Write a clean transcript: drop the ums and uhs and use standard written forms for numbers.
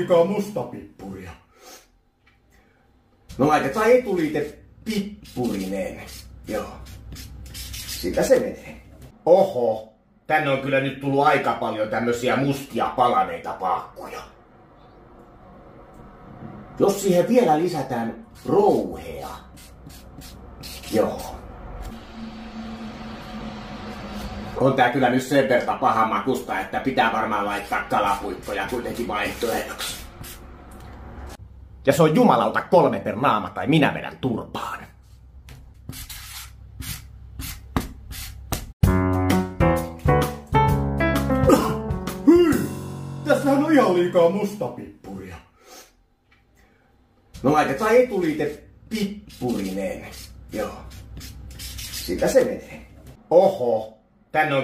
liikaa mustapippuria. No laitetaan etuliite pippurinen. Joo. Sitä se menee. Oho, tänne on kyllä nyt tullut aika paljon tämmösiä mustia palaneita paakkuja. Jos siihen vielä lisätään rouhea. Joo. On tää kyllä nyt sen verran pahan makusta, että pitää varmaan laittaa kalapuikkoja kuitenkin vaihtoehdoksi. Ja se on jumalauta 3 per naama tai minä vedän turpaan. Hyi! Tässähän on ihan liikaa mustapippuria. No laitetaan etuliite pippurinen. Joo. Sitä se menee. Oho, tänne on